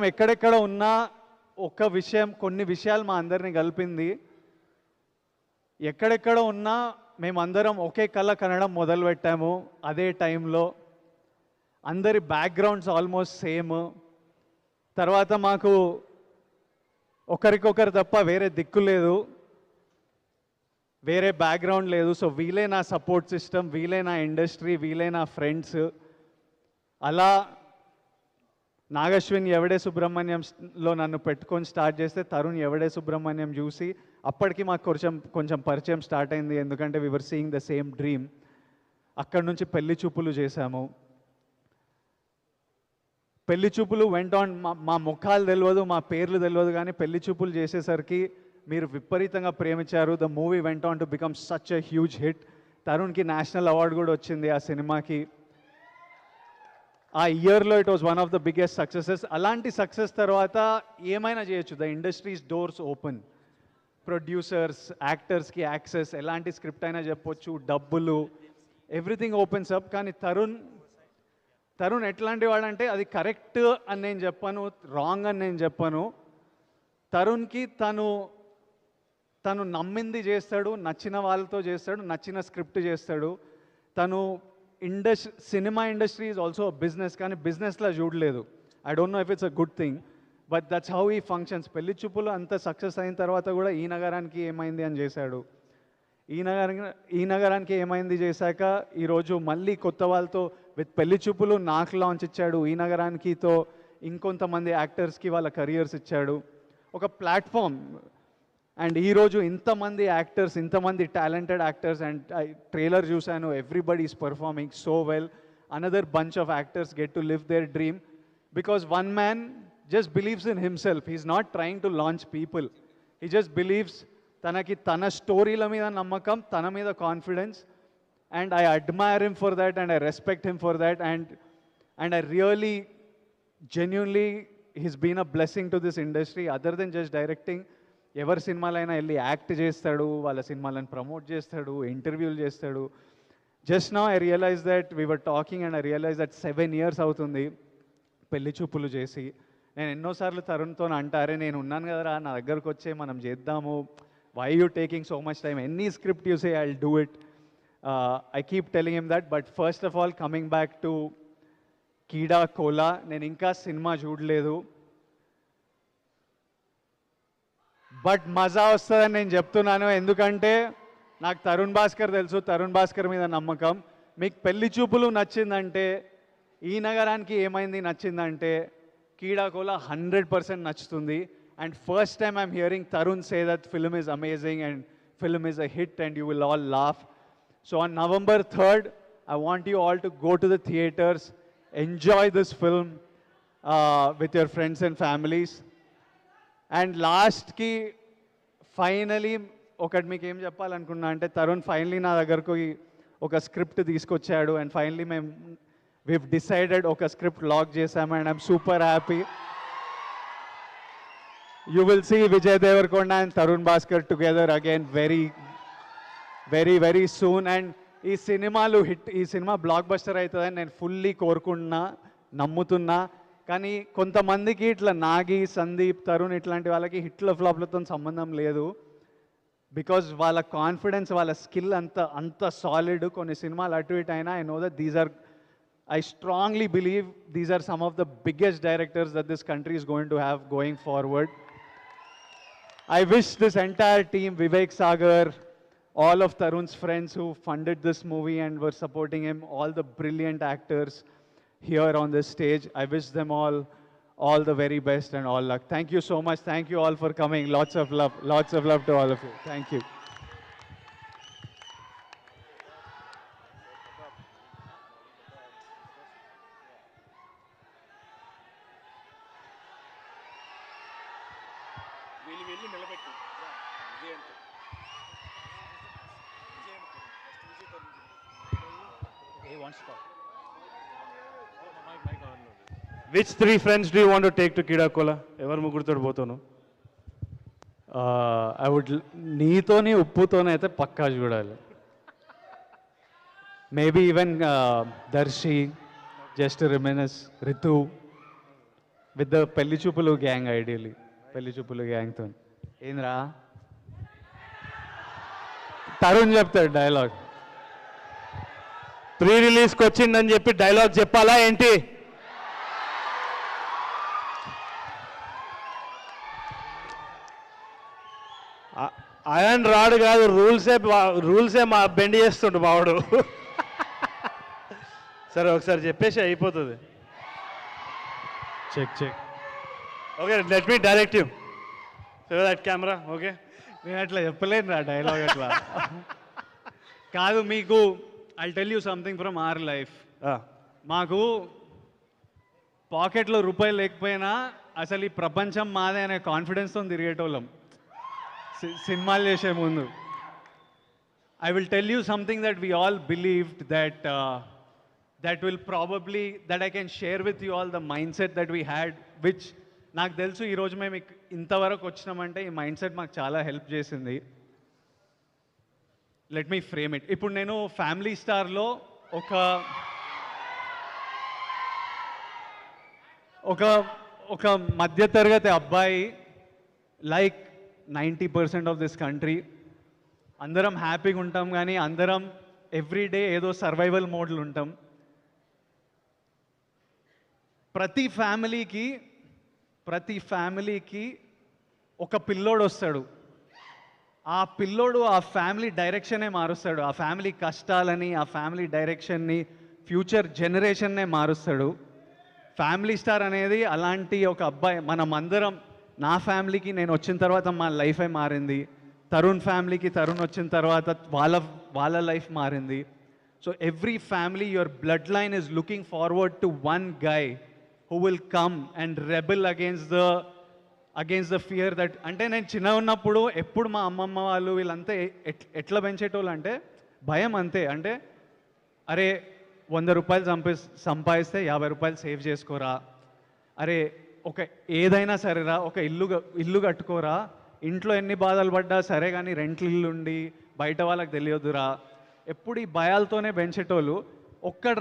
ఎక్కడెక్కడ ఉన్నా ఒక విషయం, కొన్ని విషయాలు మా అందరిని కలిపింది. ఎక్కడెక్కడ ఉన్నా మేమందరం ఒకే కళ కనడం మొదలుపెట్టాము. అదే టైంలో అందరి బ్యాక్గ్రౌండ్స్ ఆల్మోస్ట్ సేమ్. తర్వాత మాకు ఒకరికొకరు తప్ప వేరే దిక్కు లేదు, వేరే బ్యాక్గ్రౌండ్ లేదు. సో వీలే నా సపోర్ట్ సిస్టమ్, వీలే నా ఇండస్ట్రీ, వీలే నా ఫ్రెండ్స్. అలా నాగశ్విన్ ఎవడే సుబ్రహ్మణ్యంలో నన్ను పెట్టుకొని స్టార్ట్ చేస్తే తరుణ్ ఎవడే సుబ్రహ్మణ్యం చూసి అప్పటికి మాకు కొంచెం పరిచయం స్టార్ట్ అయింది. ఎందుకంటే వి వర్ సీయింగ్ ద సేమ్ డ్రీమ్. అక్కడి నుంచి పెళ్లి చూపులు చేశాము. పెళ్లి చూపులు వెంట ఆన్. మా ముఖాలు తెలియదు, మా పేర్లు తెలియదు, కానీ పెళ్లి చూపులు చేసేసరికి మీరు విపరీతంగా ప్రేమించారు. The movie went on to become such a huge hit. తరుణ్కి నేషనల్ అవార్డు కూడా వచ్చింది ఆ సినిమాకి. ఆ ఇయర్లో it was one of the biggest successes. అలాంటి సక్సెస్ తర్వాత ఏమైనా చేయొచ్చు. The industries doors open. Producers, యాక్టర్స్కి యాక్సెస్, ఎలాంటి స్క్రిప్ట్ అయినా చెప్పొచ్చు, డబ్బులు, ఎవ్రీథింగ్ ఓపెన్స్ అప్. కానీ తరుణ్ ఎట్లాంటి వాడంటే అది కరెక్ట్ అని నేను చెప్పను, రాంగ్ అని నేను చెప్పను. తరుణ్కి తను నమ్మింది చేస్తాడు, నచ్చిన వాళ్ళతో చేస్తాడు, నచ్చిన స్క్రిప్ట్ చేస్తాడు. తను cinema industry is also business, కానీ బిజినెస్లా చూడలేదు. I don't know if it's a good thing, but that's how ఈ ఫంక్షన్స్. పెళ్లి చూపులు అంత సక్సెస్ అయిన తర్వాత కూడా ఈ నగరానికి ఏమైంది అని చేశాడు. ఈ నగరానికి ఏమైంది చేశాక ఈరోజు మళ్ళీ కొత్త వాళ్ళతో విత్ పెళ్లి చూపులు నాకు లాంచ్ ఇచ్చాడు. ఈ నగరానికితో ఇంకొంతమంది యాక్టర్స్కి వాళ్ళ కెరియర్స్ ఇచ్చాడు, ఒక ప్లాట్ఫామ్. అండ్ ఈరోజు ఇంతమంది యాక్టర్స్, ఇంతమంది టాలెంటెడ్ యాక్టర్స్, అండ్ ట్రైలర్ చూశాను, everybody is performing so well. Another bunch of actors get to live their dream because one man just believes in himself. He is not trying to launch people, he just believes. తన స్టోరీల మీద నమ్మకం, తన మీద confidence. And I admire him for that, and I respect him for that. And I really genuinely he's been a blessing to this industry. Other then just directing, ఎవరి సినిమాలైనా వెళ్ళి act చేస్తాడు, వాళ్ళ సినిమాలను ప్రమోట్ చేస్తాడు, ఇంటర్వ్యూలు చేస్తాడు. Just now I realize that we were talking and I realize that 7 years అవుతుంది పెళ్లి చూపులు చేసి. నేను ఎన్నోసార్లు తరుణ్తో అంటారే, నేను ఉన్నాను కదరా, నా దగ్గరకు వచ్చే మనం చేద్దాము, why you taking so much time, any script you say I will do it. I keep telling him that. But first of all coming back to Keedaa Cola, నేను ఇంకా సినిమా చూడలేదు, బట్ మజా వస్తుందని నేను చెప్తున్నాను. ఎందుకంటే నాకు తరుణ్ భాస్కర్ తెలుసు, తరుణ్ భాస్కర్ మీద నమ్మకం. మీకు పెళ్లి చూపులు నచ్చిందంటే, ఈ నగరానికి ఏమైంది నచ్చిందంటే, కీడాకోలా 100% నచ్చుతుంది. And first time I'm hearing Tarun say that film is amazing and film is a hit and you will all laugh. So on November 3rd, I want you all to go to the theaters, enjoy this film with your friends and families. And లాస్ట్కి finally ఒకటి మీకు ఏం చెప్పాలనుకున్నా అంటే, Tarun finally నా దగ్గరకు ఒక script తీసుకొచ్చాడు. And finally we've decided ఒక స్క్రిప్ట్ లాక్ చేసాము. And I'm super happy. You will see Vijay Deverakonda and Tharun Bhascker together again very very very soon. And ఈ సినిమా బ్లాక్ బస్టర్ అవుతుందని నేను ఫుల్లీ కోరుకుంటున్నా, నమ్ముతున్నా. కానీ కొంతమందికి ఇట్లా నాగి, సందీప్, తరుణ్ ఇట్లాంటి వాళ్ళకి హిట్ల ఫ్లాప్లతో సంబంధం లేదు. బికాజ్ వాళ్ళ కాన్ఫిడెన్స్, వాళ్ళ స్కిల్ అంత సాలిడ్. కొన్ని సినిమాలు అటు ఇటు అయినా I know that I strongly believe these are some of the biggest directors that this country is going to have going forward. I wish this entire team, Vivek Sagar, all of Tarun's friends who funded this movie and were supporting him, all the brilliant actors here on this stage, I wish them all the very best and all luck. Thank you so much. Thank you all for coming. Lots of love to all of you. Thank you. Which 3 friends do you want to take to Kidakola? Ever mugurtod botonu? I would నీతోని ఉప్పుతోనే అయితే పక్కా చూడాలి. Maybe even Darshi, just to reminisce, Ritu. With the పెళ్లి చూపులు gang, ideally పెళ్లి చూపులు గ్యాంగ్తో. ఏంద్రా తరుణ్ చెప్తాడు dialogue. Pre రిలీజ్కి వచ్చిందని చెప్పి డైలాగ్ చెప్పాలా ఏంటి? ఆయన రాడు కాదు, రూల్సే మా బెండ్ చేస్తుండు మావాడు. సరే ఒకసారి చెప్పేసి అయిపోతుంది. Check check. Okay, let me direct you. That camera. Okay, నేను అట్లా చెప్పలేను రా డైలాగ్ అట్లా. కాదు మీకు, I tell you something from our life. మాకు పాకెట్లో రూపాయలు లేకపోయినా అసలు ఈ ప్రపంచం మాదే అనే కాన్ఫిడెన్స్తో తిరిగేటోళ్ళం సినిమాలు చేసే ముందు. I will tell you something that we all believed that will probably, that I can share with you all the mindset that we had, which నాకు తెలుసు ఈరోజు మేము ఇంతవరకు వచ్చినామంటే ఈ మైండ్ సెట్ మాకు చాలా హెల్ప్ చేసింది. Let me frame it. ఇప్పుడు నేను ఫ్యామిలీ స్టార్లో ఒక మధ్యతరగతి అబ్బాయి, లైక్ 90% ఆఫ్ దిస్ కంట్రీ, అందరం హ్యాపీగా ఉంటాం కానీ అందరం ఎవ్రీడే ఏదో సర్వైవల్ మోడ్లు ఉంటాం. ప్రతి ఫ్యామిలీకి ఒక పిల్లోడు వస్తాడు. ఆ పిల్లోడు ఆ ఫ్యామిలీ డైరెక్షనే మారుస్తాడు. ఆ ఫ్యామిలీ కష్టాలని, ఆ ఫ్యామిలీ డైరెక్షన్ని, ఫ్యూచర్ జనరేషన్నే మారుస్తాడు. ఫ్యామిలీ స్టార్ అనేది అలాంటి ఒక అబ్బాయి. మనం అందరం, నా ఫ్యామిలీకి నేను వచ్చిన తర్వాత మా లైఫే మారింది. తరుణ్ ఫ్యామిలీకి తరుణ్ వచ్చిన తర్వాత వాళ్ళ లైఫ్ మారింది. So every family, your blood line is looking forward to one guy who will come and rebel against the fear that, అంటే నేను చిన్న ఉన్నప్పుడు ఎప్పుడు మా అమ్మమ్మ వాళ్ళు వీళ్ళంతా ఎట్లా పెంచేటోళ్ళు అంటే భయం అంతే. అంటే అరే 100 రూపాయలు సంపాదిస్తే 50 రూపాయలు సేవ్ చేసుకోరా, అరే ఒక ఏదైనా సరేరా ఒక ఇల్లు కట్టుకోరా, ఇంట్లో ఎన్ని బాధలు పడ్డా సరే కానీ రెంట్లు ఇల్లు ఉండి బయట వాళ్ళకి తెలియదురా, ఎప్పుడు ఈ భయాలతోనే పెంచేటోళ్ళు. ఒక్కడు